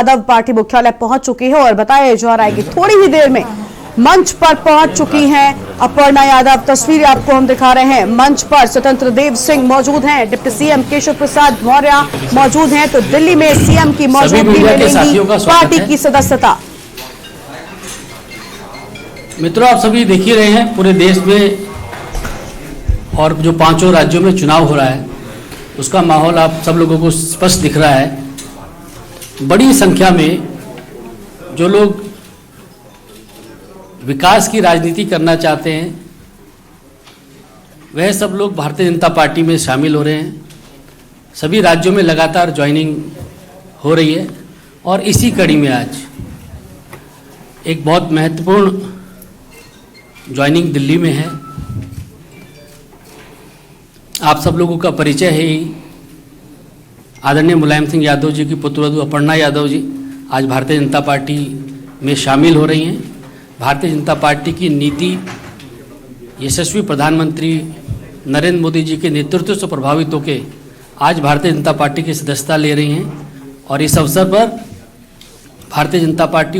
Yadav party मुख्यालय पहुंच चुकी है और बताया जा रहा है कि थोड़ी ही देर में मंच पर पहुंच चुकी हैं अपर्णा यादव। तस्वीरें आपको हम दिखा रहे हैं। मंच पर स्वतंत्र देव सिंह मौजूद हैं, डिप्टी सीएम केशव प्रसाद मौर्य मौजूद हैं। तो दिल्ली में सीएम की मौजूदगी में लेंगी पार्टी की सदस्यता। मित्रों, आप सभी देख ही रहे हैं पूरे देश में और जो 5 राज्यों में चुनाव हो रहा है उसका माहौल आप सब लोगों को स्पष्ट दिख रहा है। बड़ी संख्या में जो लोग विकास की राजनीति करना चाहते हैं वह सब लोग भारतीय जनता पार्टी में शामिल हो रहे हैं। सभी राज्यों में लगातार ज्वाइनिंग हो रही है और इसी कड़ी में आज एक बहुत महत्वपूर्ण ज्वाइनिंग दिल्ली में है। आप सब लोगों का परिचय है ही। आदरणीय मुलायम सिंह यादव जी की पुत्रवधू अपर्णा यादव जी आज भारतीय जनता पार्टी में शामिल हो रही हैं। भारतीय जनता पार्टी की नीति यशस्वी प्रधानमंत्री नरेंद्र मोदी जी के नेतृत्व से प्रभावित होकर आज भारतीय जनता पार्टी की सदस्यता ले रही हैं और इस अवसर पर भारतीय जनता पार्टी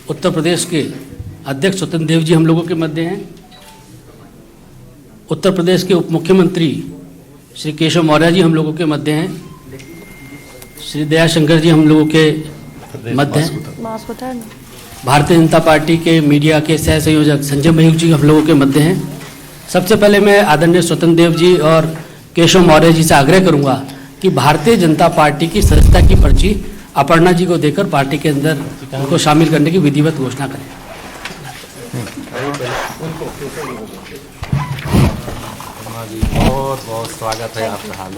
उत्तर प्रदेश के अध्यक्ष स्वतंत्र देव जी हम लोगों के मध्य हैं। उत्तर प्रदेश के उप मुख्यमंत्री श्री केशव मौर्य जी हम लोगों के मध्य हैं। श्री दयाशंकर जी हम लोगों के मध्य हैं। भारतीय जनता पार्टी के मीडिया के सह संयोजक संजय मयूख जी हम लोगों के मध्य हैं। सबसे पहले मैं आदरणीय स्वतंत्र देव जी और केशव मौर्य जी से आग्रह करूंगा कि भारतीय जनता पार्टी की सदस्यता की पर्ची अपर्णा जी को देकर पार्टी के अंदर उनको शामिल करने की विधिवत घोषणा करें। बहुत बहुत स्वागत है आपका।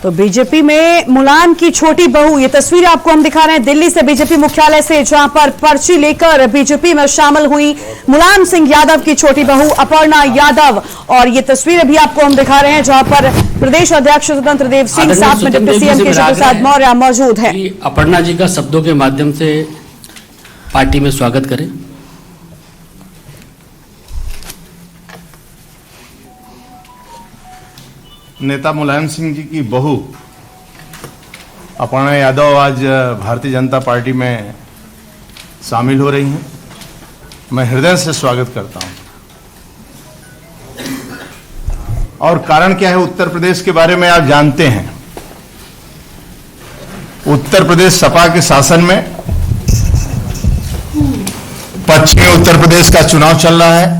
तो बीजेपी में मुलायम की छोटी बहू, ये तस्वीर आपको हम दिखा रहे हैं दिल्ली से बीजेपी मुख्यालय से, जहां पर पर्ची लेकर बीजेपी में शामिल हुई मुलायम सिंह यादव की छोटी बहू अपर्णा यादव। और ये तस्वीर अभी आपको हम दिखा रहे हैं जहां पर प्रदेश अध्यक्ष स्वतंत्र देव सिंह साथ में डिप्टी सीएम केशव प्रसाद मौर्य मौजूद है। अपर्णा जी का शब्दों के माध्यम से पार्टी में स्वागत करें। नेता मुलायम सिंह जी की बहू अपर्णा यादव आज भारतीय जनता पार्टी में शामिल हो रही हैं। मैं हृदय से स्वागत करता हूं। और कारण क्या है, उत्तर प्रदेश के बारे में आप जानते हैं। उत्तर प्रदेश सपा के शासन में पश्चिमी उत्तर प्रदेश का चुनाव चल रहा है।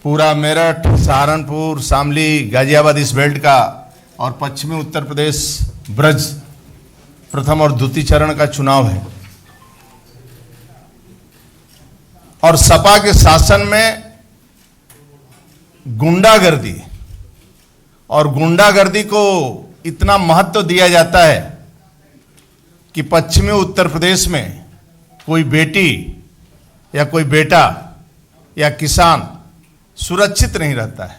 पूरा मेरठ, सहारनपुर, शामली, गाजियाबाद इस बेल्ट का और पश्चिमी उत्तर प्रदेश ब्रज प्रथम और द्वितीय चरण का चुनाव है। और सपा के शासन में गुंडागर्दी और गुंडागर्दी को इतना महत्व दिया जाता है कि पश्चिमी उत्तर प्रदेश में कोई बेटी या कोई बेटा या किसान सुरक्षित नहीं रहता है।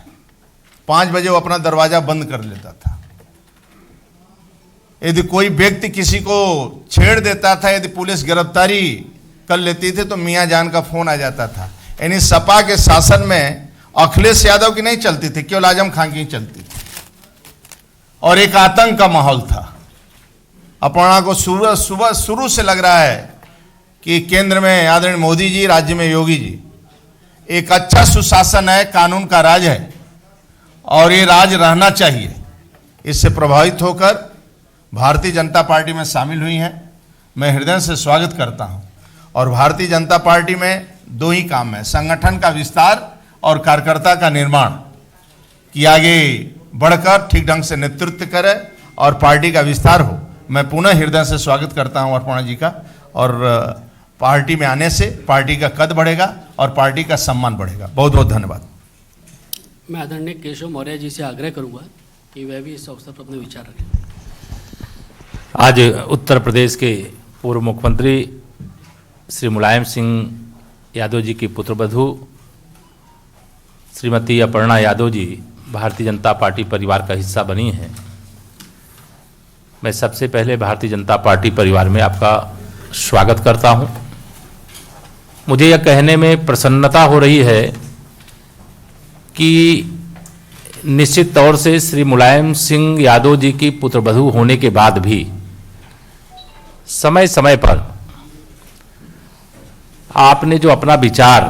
5 बजे वो अपना दरवाजा बंद कर लेता था। यदि कोई व्यक्ति किसी को छेड़ देता था, यदि पुलिस गिरफ्तारी कर लेती थी तो मियां जान का फोन आ जाता था। यानी सपा के शासन में अखिलेश यादव की नहीं चलती थी, केवल आजम खान की चलती थी और एक आतंक का माहौल था। अपर्णा को शुरू से लग रहा है कि केंद्र में आदरणीय मोदी जी, राज्य में योगी जी, एक अच्छा सुशासन है, कानून का राज है और ये राज रहना चाहिए। इससे प्रभावित होकर भारतीय जनता पार्टी में शामिल हुई हैं। मैं हृदय से स्वागत करता हूं। और भारतीय जनता पार्टी में 2 ही काम है, संगठन का विस्तार और कार्यकर्ता का निर्माण, कि आगे बढ़कर ठीक ढंग से नेतृत्व करे और पार्टी का विस्तार हो। मैं पुनः हृदय से स्वागत करता हूं अपर्णा जी का। और पार्टी में आने से पार्टी का कद बढ़ेगा और पार्टी का सम्मान बढ़ेगा। बहुत बहुत धन्यवाद। मैं आदरणीय केशव मौर्य जी से आग्रह करूंगा कि वह भी इस अवसर पर अपने विचार रखें। आज उत्तर प्रदेश के पूर्व मुख्यमंत्री श्री मुलायम सिंह यादव जी की पुत्रवधू श्रीमती अपर्णा यादव जी भारतीय जनता पार्टी परिवार का हिस्सा बनी हैं। मैं सबसे पहले भारतीय जनता पार्टी परिवार में आपका स्वागत करता हूं। मुझे यह कहने में प्रसन्नता हो रही है कि निश्चित तौर से श्री मुलायम सिंह यादव जी की पुत्रवधू होने के बाद भी समय समय पर आपने जो अपना विचार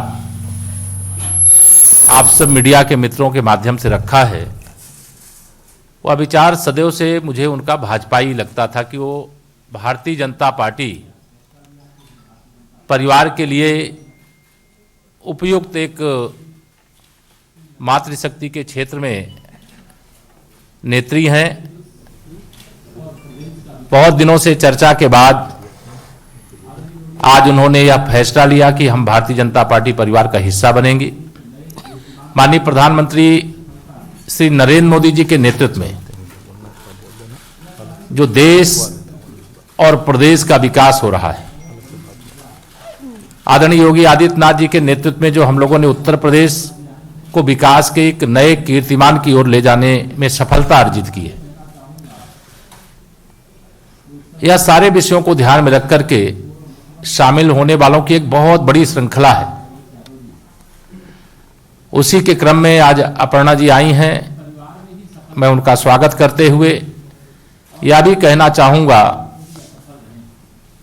आप सब मीडिया के मित्रों के माध्यम से रखा है, वह विचार सदैव से मुझे उनका भाजपाई लगता था कि वो भारतीय जनता पार्टी परिवार के लिए उपयुक्त एक मातृशक्ति के क्षेत्र में नेत्री हैं। बहुत दिनों से चर्चा के बाद आज उन्होंने यह फैसला लिया कि हम भारतीय जनता पार्टी परिवार का हिस्सा बनेंगे। माननीय प्रधानमंत्री श्री नरेंद्र मोदी जी के नेतृत्व में जो देश और प्रदेश का विकास हो रहा है, आदरणीय योगी आदित्यनाथ जी के नेतृत्व में जो हम लोगों ने उत्तर प्रदेश को विकास के एक नए कीर्तिमान की ओर ले जाने में सफलता अर्जित की है, यह सारे विषयों को ध्यान में रख करके शामिल होने वालों की एक बहुत बड़ी श्रृंखला है। उसी के क्रम में आज अपर्णा जी आई हैं। मैं उनका स्वागत करते हुए यह भी कहना चाहूंगा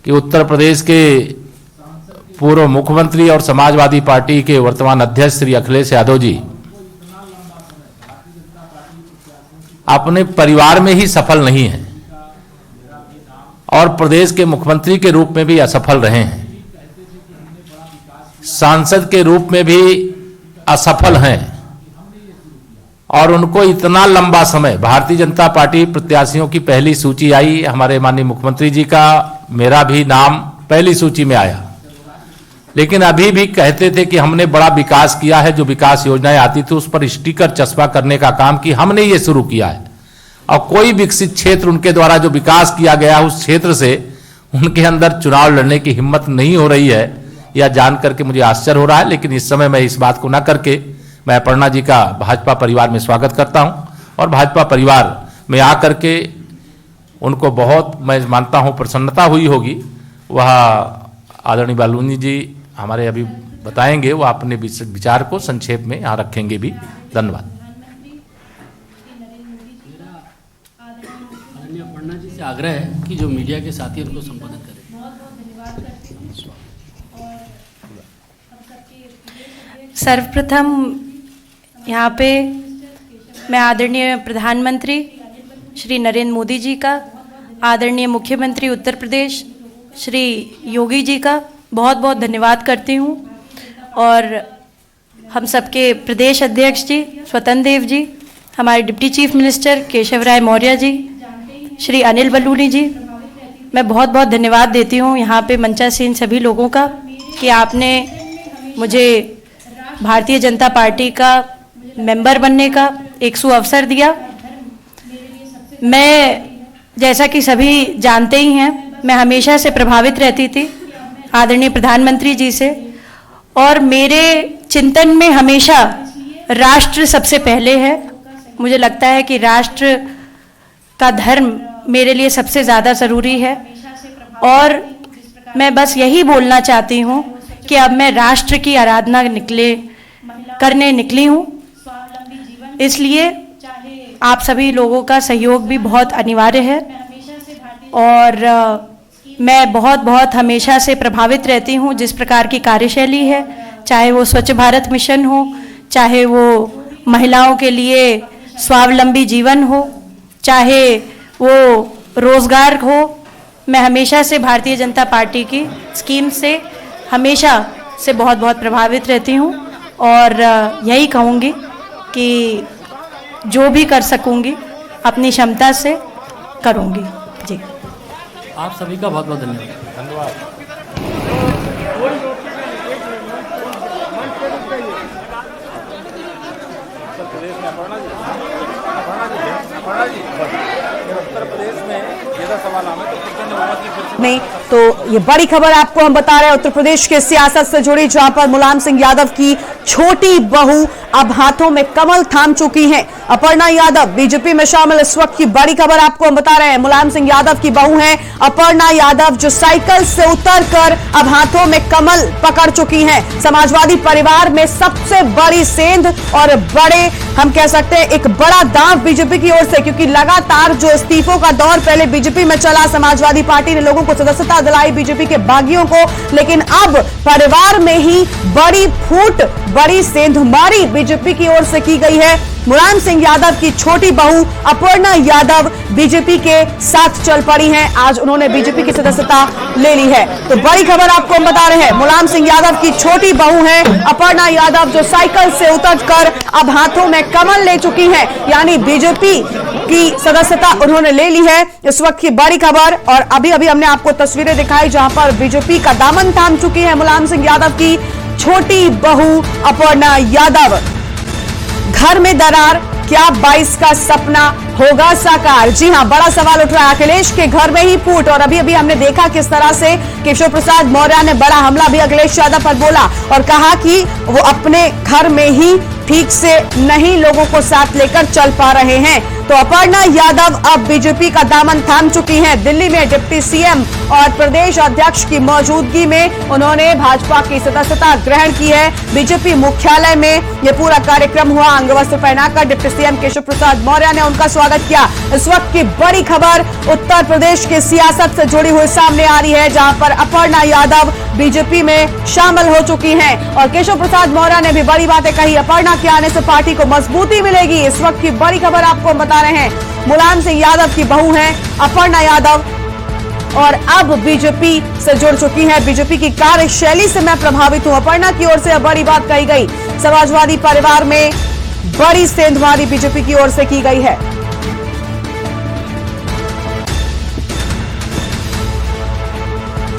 कि उत्तर प्रदेश के पूर्व मुख्यमंत्री और समाजवादी पार्टी के वर्तमान अध्यक्ष श्री अखिलेश यादव जी अपने परिवार में ही सफल नहीं हैं और प्रदेश के मुख्यमंत्री के रूप में भी असफल रहे हैं, सांसद के रूप में भी असफल हैं और उनको इतना लंबा समय भारतीय जनता पार्टी प्रत्याशियों की पहली सूची आई, हमारे माननीय मुख्यमंत्री जी का मेरा भी नाम पहली सूची में आया, लेकिन अभी भी कहते थे कि हमने बड़ा विकास किया है। जो विकास योजनाएं आती थी उस पर स्टिकर चस्पा करने का काम कि हमने ये शुरू किया है और कोई विकसित क्षेत्र उनके द्वारा जो विकास किया गया उस क्षेत्र से उनके अंदर चुनाव लड़ने की हिम्मत नहीं हो रही है। यह जान करके मुझे आश्चर्य हो रहा है, लेकिन इस समय मैं इस बात को न करके मैं अपर्णा जी का भाजपा परिवार में स्वागत करता हूं और भाजपा परिवार में आकर के उनको बहुत मैं मानता हूं प्रसन्नता हुई होगी। वह आदरणीय बालूनी जी हमारे अभी बताएंगे, वो अपने विचार को संक्षेप में यहाँ रखेंगे भी। धन्यवाद। अपर्णा जी से आग्रह है कि जो मीडिया के साथी उनको संबोधित करें। सर्वप्रथम यहाँ पे मैं आदरणीय प्रधानमंत्री श्री नरेंद्र मोदी जी का, आदरणीय मुख्यमंत्री उत्तर प्रदेश श्री योगी जी का बहुत बहुत धन्यवाद करती हूँ और हम सबके प्रदेश अध्यक्ष जी स्वतंत्र देव जी, हमारे डिप्टी चीफ मिनिस्टर केशव राय मौर्य जी, श्री अनिल बलूनी जी, मैं बहुत बहुत धन्यवाद देती हूँ यहाँ पे मंचासीन सभी लोगों का कि आपने मुझे भारतीय जनता पार्टी का मेंबर बनने का एक सुअवसर दिया। मैं जैसा कि सभी जानते ही हैं, मैं हमेशा से प्रभावित रहती थी आदरणीय प्रधानमंत्री जी से और मेरे चिंतन में हमेशा राष्ट्र सबसे पहले है। मुझे लगता है कि राष्ट्र का धर्म मेरे लिए सबसे ज़्यादा ज़रूरी है और मैं बस यही बोलना चाहती हूँ कि अब मैं राष्ट्र की आराधना करने निकली हूँ, इसलिए आप सभी लोगों का सहयोग भी बहुत अनिवार्य है और मैं बहुत बहुत हमेशा से प्रभावित रहती हूँ जिस प्रकार की कार्यशैली है, चाहे वो स्वच्छ भारत मिशन हो, चाहे वो महिलाओं के लिए स्वावलंबी जीवन हो, चाहे वो रोजगार हो। मैं हमेशा से भारतीय जनता पार्टी की स्कीम से हमेशा से बहुत बहुत प्रभावित रहती हूँ और यही कहूँगी कि जो भी कर सकूँगी अपनी क्षमता से करूँगी। जी, आप सभी का बहुत बहुत धन्यवाद। नहीं तो ये बड़ी खबर आपको हम बता रहे हैं उत्तर प्रदेश के सियासत से जुड़ी, जहां पर मुलायम सिंह यादव की छोटी बहू अब हाथों में कमल थाम चुकी हैं। अपर्णा यादव बीजेपी में शामिल। इस वक्त की बड़ी खबर आपको हम बता रहे हैं, मुलायम सिंह यादव की बहू हैं अपर्णा यादव, जो साइकिल से उतरकर अब हाथों में कमल पकड़ चुकी हैं। समाजवादी परिवार में सबसे बड़ी सेंध और बड़े हम कह सकते हैं एक बड़ा दांव बीजेपी की ओर से, क्योंकि लगातार जो इस्तीफों का दौर पहले बीजेपी में चला, समाजवादी पार्टी ने लोगों को सदस्यता दिलाई बीजेपी के बागियों को, लेकिन अब परिवार में ही बड़ी फूट, बड़ी सेंधमारी बीजेपी की ओर से की गई है। मुलायम सिंह यादव की छोटी बहू अपर्णा यादव बीजेपी के साथ चल पड़ी हैं। आज उन्होंने बीजेपी की सदस्यता ले ली है। तो बड़ी खबर आपको हम बता रहे हैं, मुलायम सिंह यादव की छोटी बहू है अपर्णा यादव, जो साइकिल से उतरकर अब हाथों में कमल ले चुकी हैं, यानी बीजेपी की सदस्यता उन्होंने ले ली है। इस वक्त की बड़ी खबर, और अभी अभी हमने आपको तस्वीरें दिखाई जहां पर बीजेपी का दामन थाम चुकी है मुलायम सिंह यादव की छोटी बहू अपर्णा यादव। घर में दरार, क्या 22 का सपना होगा साकार? जी हां, बड़ा सवाल उठ रहा है। अखिलेश के घर में ही फूट, और अभी अभी हमने देखा किस तरह से केशव प्रसाद मौर्य ने बड़ा हमला भी अखिलेश यादव पर बोला और कहा कि वो अपने घर में ही ठीक से नहीं लोगों को साथ लेकर चल पा रहे हैं। तो अपर्णा यादव अब बीजेपी का दामन थाम चुकी हैं। दिल्ली में डिप्टी सीएम और प्रदेश अध्यक्ष की मौजूदगी में उन्होंने भाजपा की सदस्यता ग्रहण की है। बीजेपी मुख्यालय में यह पूरा कार्यक्रम हुआ। अंगवस्त्र पहनाकर डिप्टी सीएम केशव प्रसाद मौर्य ने उनका स्वागत किया। इस वक्त की बड़ी खबर उत्तर प्रदेश की सियासत से जुड़ी हुई सामने आ रही है, जहां पर अपर्णा यादव बीजेपी में शामिल हो चुकी हैं और केशव प्रसाद मौर्य ने भी बड़ी बातें कही। अपर्णा के आने से पार्टी को मजबूती मिलेगी। इस वक्त की बड़ी खबर आपको बता रहे हैं, मुलायम सिंह यादव की बहू हैं अपर्णा यादव और अब बीजेपी से जुड़ चुकी हैं। बीजेपी की कार्यशैली से मैं प्रभावित हूं, अपर्णा की ओर से बड़ी बात कही गई। समाजवादी परिवार में बड़ी सेंधमारी बीजेपी की ओर से की गई है।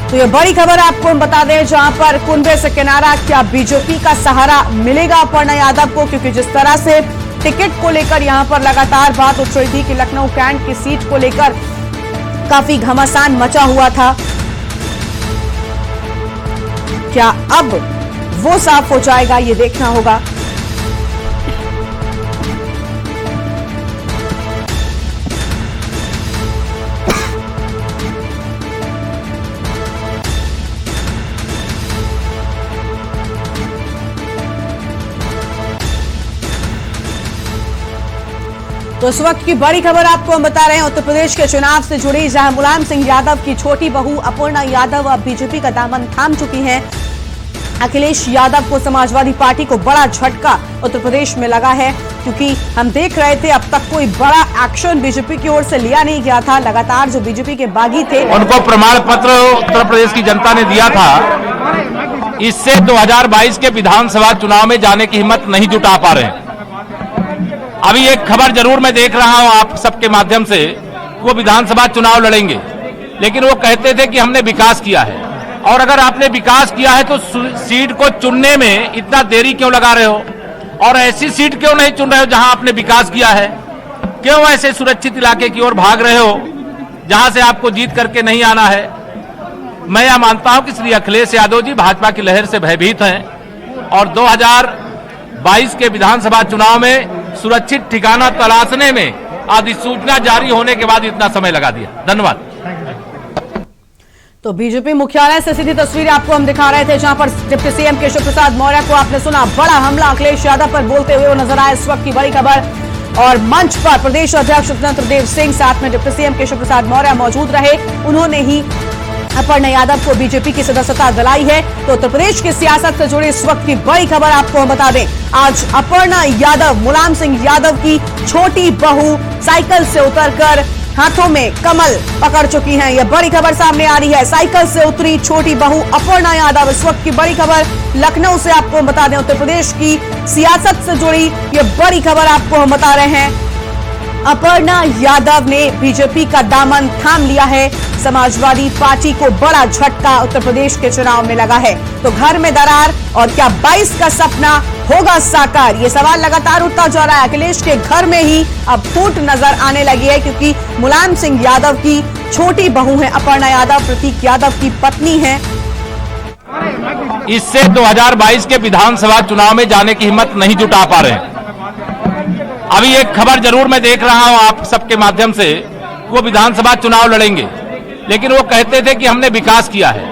तो ये बड़ी खबर आपको हम बता दें, जहां पर कुनबे से किनारा, क्या बीजेपी का सहारा मिलेगा अपर्णा यादव को? क्योंकि जिस तरह से टिकट को लेकर यहां पर लगातार बात उठ रही थी कि लखनऊ कैंट की सीट को लेकर काफी घमासान मचा हुआ था, क्या अब वो साफ हो जाएगा, ये देखना होगा। तो इस वक्त की बड़ी खबर आपको हम बता रहे हैं उत्तर प्रदेश के चुनाव से जुड़ी, जहां मुलायम सिंह यादव की छोटी बहू अपर्णा यादव अब बीजेपी का दामन थाम चुकी हैं। अखिलेश यादव को समाजवादी पार्टी को बड़ा झटका उत्तर प्रदेश में लगा है, क्योंकि हम देख रहे थे अब तक कोई बड़ा एक्शन बीजेपी की ओर से लिया नहीं गया था। लगातार जो बीजेपी के बागी थे उनको प्रमाण पत्र उत्तर प्रदेश की जनता ने दिया था, इससे 2022 के विधानसभा चुनाव में जाने की हिम्मत नहीं जुटा पा रहे हैं। अभी एक खबर जरूर मैं देख रहा हूं आप सबके माध्यम से, वो विधानसभा चुनाव लड़ेंगे, लेकिन वो कहते थे कि हमने विकास किया है। और अगर आपने विकास किया है तो सीट को चुनने में इतना देरी क्यों लगा रहे हो, और ऐसी सीट क्यों नहीं चुन रहे हो जहां आपने विकास किया है? क्यों ऐसे सुरक्षित इलाके की ओर भाग रहे हो जहां से आपको जीत करके नहीं आना है? मैं यह मानता हूं कि श्री अखिलेश यादव जी भाजपा की लहर से भयभीत हैं और 2022 के विधानसभा चुनाव में सुरक्षित ठिकाना तलाशने में अधिसूचना जारी होने के बाद इतना समय लगा दिया। धन्यवाद। तो बीजेपी मुख्यालय से सीधी तस्वीरें आपको हम दिखा रहे थे, जहां पर डिप्टी सीएम केशव प्रसाद मौर्य को आपने सुना बड़ा हमला अखिलेश यादव पर बोलते हुए वो नजर आए। इस वक्त की बड़ी खबर, और मंच पर प्रदेश अध्यक्ष स्वतंत्र देव सिंह, साथ में डिप्टी सीएम केशव प्रसाद मौर्य मौजूद रहे। उन्होंने ही अपर्णा यादव को बीजेपी की सदस्यता दिलाई है। तो उत्तर प्रदेश की सियासत से जुड़ी इस वक्त की बड़ी खबर आपको हम बता दें, आज अपर्णा यादव, मुलायम सिंह यादव की छोटी बहू साइकिल से उतरकर हाथों में कमल पकड़ चुकी हैं। यह बड़ी खबर सामने आ रही है। साइकिल से उतरी छोटी बहू अपर्णा यादव, इस वक्त की बड़ी खबर लखनऊ से आपको हम बता दें। उत्तर प्रदेश की सियासत से जुड़ी यह बड़ी खबर आपको हम बता रहे हैं। अपर्णा यादव ने बीजेपी का दामन थाम लिया है। समाजवादी पार्टी को बड़ा झटका उत्तर प्रदेश के चुनाव में लगा है। तो घर में दरार, और क्या 22 का सपना होगा साकार? ये सवाल लगातार उठता जा रहा है। अखिलेश के घर में ही अब फूट नजर आने लगी है, क्योंकि मुलायम सिंह यादव की छोटी बहू है अपर्णा यादव, प्रतीक यादव की पत्नी है। इससे 2022 के विधानसभा चुनाव में जाने की हिम्मत नहीं जुटा पा रहे हैं। अभी एक खबर जरूर मैं देख रहा हूं आप सबके माध्यम से, वो विधानसभा चुनाव लड़ेंगे, लेकिन वो कहते थे कि हमने विकास किया है।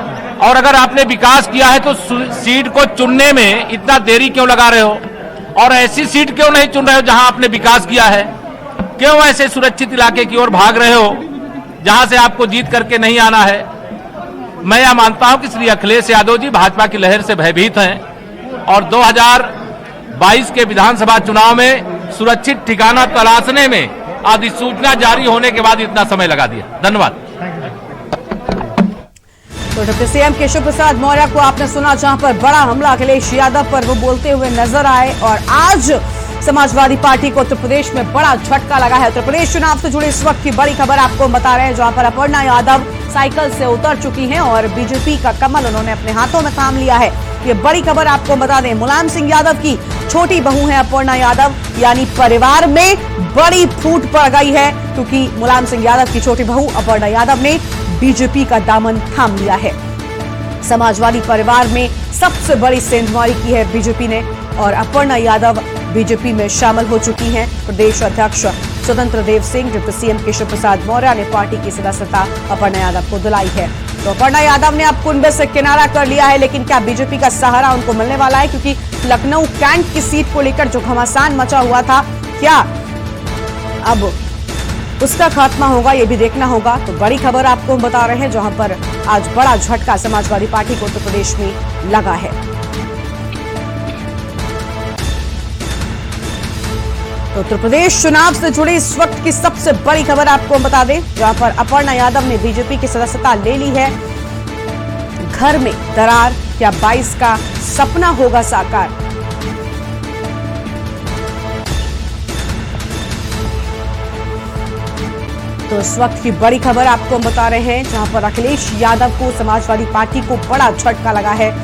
और अगर आपने विकास किया है तो सीट को चुनने में इतना देरी क्यों लगा रहे हो, और ऐसी सीट क्यों नहीं चुन रहे हो जहां आपने विकास किया है? क्यों ऐसे सुरक्षित इलाके की ओर भाग रहे हो जहां से आपको जीत करके नहीं आना है? मैं यह मानता हूं कि श्री अखिलेश यादव जी भाजपा की लहर से भयभीत हैं और 2022 के विधानसभा चुनाव में सुरक्षित ठिकाना तलाशने में अधिसूचना जारी होने के बाद इतना समय लगा दिया। धन्यवाद। तो डिप्टी सीएम केशव प्रसाद मौर्य को आपने सुना, जहां पर बड़ा हमला अखिलेश यादव पर वो बोलते हुए नजर आए। और आज समाजवादी पार्टी को उत्तर प्रदेश में बड़ा झटका लगा है। उत्तर प्रदेश चुनाव से जुड़ी इस वक्त की बड़ी खबर आपको बता रहे हैं, जहां पर अपर्णा यादव साइकिल से उतर चुकी हैं और बीजेपी का कमल उन्होंने अपने हाथों में थाम लिया है। ये बड़ी खबर आपको बता दें, मुलायम सिंह यादव की छोटी बहू है अपर्णा यादव, यानी परिवार में बड़ी फूट पड़ गई है, क्योंकि मुलायम सिंह यादव की छोटी बहू अपर्णा यादव ने बीजेपी का दामन थाम लिया है। समाजवादी परिवार में सबसे बड़ी सेंधमारी की है बीजेपी ने और अपर्णा यादव बीजेपी में शामिल हो चुकी हैं। प्रदेश अध्यक्ष स्वतंत्र देव सिंह, डिप्टी सीएम केशव प्रसाद मौर्य ने पार्टी की सदस्यता अपर्णा यादव को दिलाई है। तो अपर्णा यादव ने अब कुंभे से किनारा कर लिया है, लेकिन क्या बीजेपी का सहारा उनको मिलने वाला है? क्योंकि लखनऊ कैंट की सीट को लेकर जो घमासान मचा हुआ था, क्या अब उसका खात्मा होगा, ये भी देखना होगा। तो बड़ी खबर आपको हम बता रहे हैं, जहां पर आज बड़ा झटका समाजवादी पार्टी को उत्तर प्रदेश में लगा है। तो उत्तर प्रदेश चुनाव से जुड़ी इस वक्त की सबसे बड़ी खबर आपको हम बता दें, जहां पर अपर्णा यादव ने बीजेपी की सदस्यता ले ली है। घर में दरार, क्या 22 का सपना होगा साकार? तो इस वक्त की बड़ी खबर आपको हम बता रहे हैं, जहां पर अखिलेश यादव को, समाजवादी पार्टी को बड़ा झटका लगा है।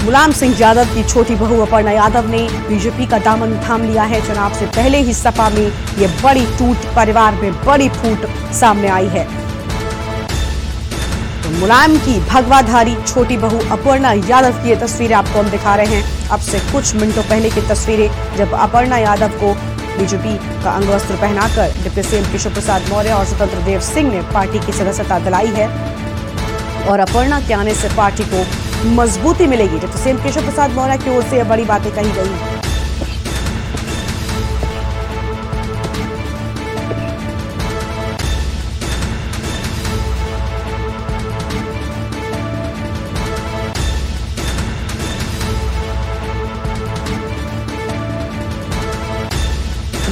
मुलायम सिंह यादव की छोटी बहू अपर्णा यादव ने बीजेपी का दामन थाम लिया है। चुनाव से पहले ही सपा में ये बड़ी टूट, परिवार में बड़ी फूट सामने आई है। तो मुलायम की भगवाधारी छोटी बहू अपर्णा यादव की ये तस्वीरें आपको हम दिखा रहे हैं। अब से कुछ मिनटों पहले की तस्वीरें, जब अपर्णा यादव को बीजेपी का अंगवस्त्र पहनाकर डिप्टी सीएम केशव प्रसाद मौर्य और स्वतंत्र देव सिंह ने पार्टी की सदस्यता दिलाई है। और अपर्णा के आने से पार्टी को मजबूती मिलेगी। डिप्टी सीएम केशव प्रसाद मौर्य की ओर से यह बड़ी बातें कही गई।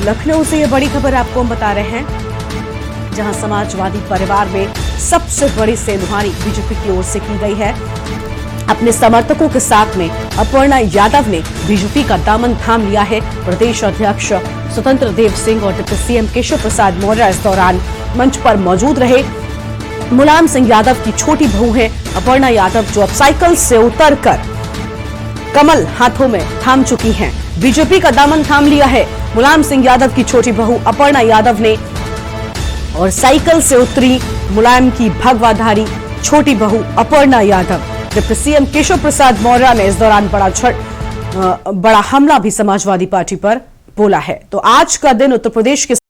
लखनऊ से यह बड़ी खबर आपको हम बता रहे हैं, जहां समाजवादी परिवार में सबसे बड़ी सेंधमारी बीजेपी की ओर से की गई है। अपने समर्थकों के साथ में अपर्णा यादव ने बीजेपी का दामन थाम लिया है। प्रदेश अध्यक्ष स्वतंत्र देव सिंह और डिप्टी सीएम केशव प्रसाद मौर्य इस दौरान मंच पर मौजूद रहे। मुलायम सिंह यादव की छोटी बहू है अपर्णा यादव, जो अब साइकिल से उतरकर कमल हाथों में थाम चुकी हैं। बीजेपी का दामन थाम लिया है मुलायम सिंह यादव की छोटी बहू अपर्णा यादव ने, और साइकिल से उतरी मुलायम की भगवाधारी छोटी बहू अपर्णा यादव। डिप्टी सीएम केशव प्रसाद मौर्य ने इस दौरान बड़ा हमला भी समाजवादी पार्टी पर बोला है। तो आज का दिन उत्तर प्रदेश के